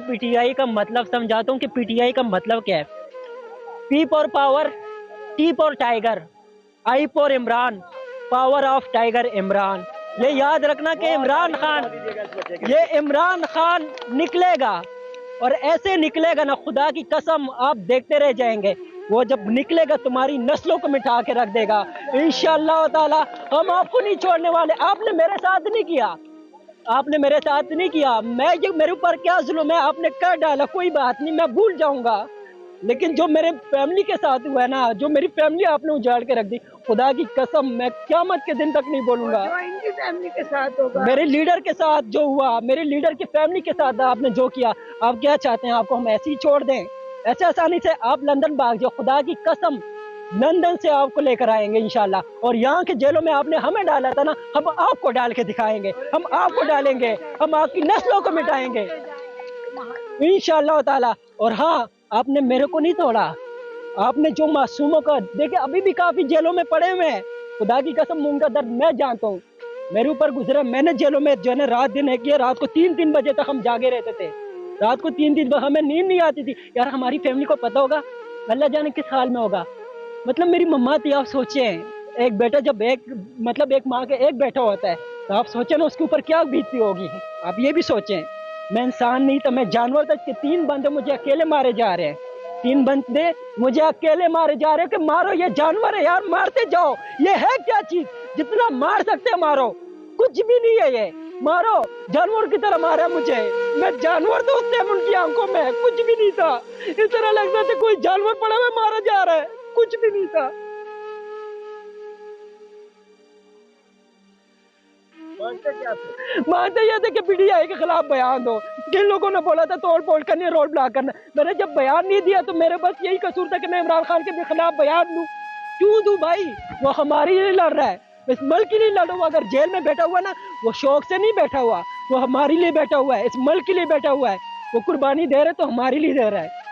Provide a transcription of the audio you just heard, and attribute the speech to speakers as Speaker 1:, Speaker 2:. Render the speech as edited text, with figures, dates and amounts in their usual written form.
Speaker 1: PTI का मतलब समझाता हूँ कि पीटीआई का मतलब क्या है। P for power, T for tiger, I for Imran, power of tiger Imran. ये याद रखना कि इमरान खान निकलेगा, और ऐसे निकलेगा ना, खुदा की कसम आप देखते रह जाएंगे। वो जब निकलेगा तुम्हारी नस्लों को मिटा के रख देगा इंशाअल्लाह ताला। हम आपको नहीं छोड़ने वाले। आपने मेरे साथ नहीं किया, आपने मेरे साथ नहीं किया, मैं जो मेरे ऊपर क्या जुल्म है आपने कर डाला, कोई बात नहीं, मैं भूल जाऊंगा। लेकिन जो मेरे फैमिली के साथ हुआ है ना, जो मेरी फैमिली आपने उजाड़ के रख दी, खुदा की कसम मैं क़यामत के दिन तक नहीं बोलूंगा।
Speaker 2: जो इनकी फैमिली के साथ होगा,
Speaker 1: मेरे लीडर के साथ जो हुआ, मेरे लीडर की फैमिली के साथ आपने जो किया, आप क्या चाहते हैं आपको हम ऐसे ही छोड़ दें? ऐसे आसानी से आप लंदन भाग जाओ, खुदा की कसम लंदन से आपको लेकर आएंगे इंशाल्लाह। और यहाँ के जेलों में आपने हमें डाला था ना, हम आपको डाल के दिखाएंगे, हम आपको डालेंगे, हम आपकी नस्लों को मिटाएंगे इंशाअल्लाह ताला। और हाँ, आपने मेरे को नहीं तोड़ा, आपने जो मासूमों का देखे अभी भी काफी जेलों में पड़े हुए हैं, खुदा की कसम उनका दर्द मैं जानता हूँ, मेरे ऊपर गुजरा। मैंने जेलों में जो है ना रात दिन है किया, रात को 3-3 बजे तक हम जागे रहते थे, रात को 3-3 बजे हमें नींद नहीं आती थी। यार हमारी फैमिली को पता होगा, अल्लाह जाने किस हाल में होगा। मतलब मेरी मम्मा थी, आप सोचे एक बेटा जब एक माँ के एक बेटा होता है, तो आप सोचे ना उसके ऊपर क्या बीतती होगी। आप ये भी सोचें, मैं इंसान नहीं तो मैं जानवर था कि 3 बंदे मुझे अकेले मारे जा रहे हैं, 3 बंदे मुझे अकेले मारे जा रहे हैं कि मारो, ये जानवर है यार, मारते जाओ, ये है क्या चीज, जितना मार सकते हैं मारो, कुछ भी नहीं है ये, मारो, जानवर की तरह मारा मुझे। मैं जानवर तो उस टाइम उनकी आंखों में कुछ भी नहीं था, इस तरह लगता था कोई जानवर पड़ा हुआ मारा जा रहा है, कुछ भी नहीं था। मानते ये थे कि पीटीआई के खिलाफ बयान दो। जिन लोगों ने बोला था तोड़ फोड़ करनी, रोड ब्लॉक करना, मैंने जब बयान नहीं दिया तो मेरे बस यही कसूर था कि मैं इमरान खान के खिलाफ बयान दूं। क्यों दूं भाई, वो हमारे लिए लड़ रहा है, इस मुल्क के लिए लड़ रहा हुआ। अगर जेल में बैठा हुआ ना, वो शौक से नहीं बैठा हुआ, वो हमारे लिए बैठा हुआ है, इस मुल्क के लिए बैठा हुआ है। वो कुर्बानी दे रहा है तो हमारे लिए दे रहा है।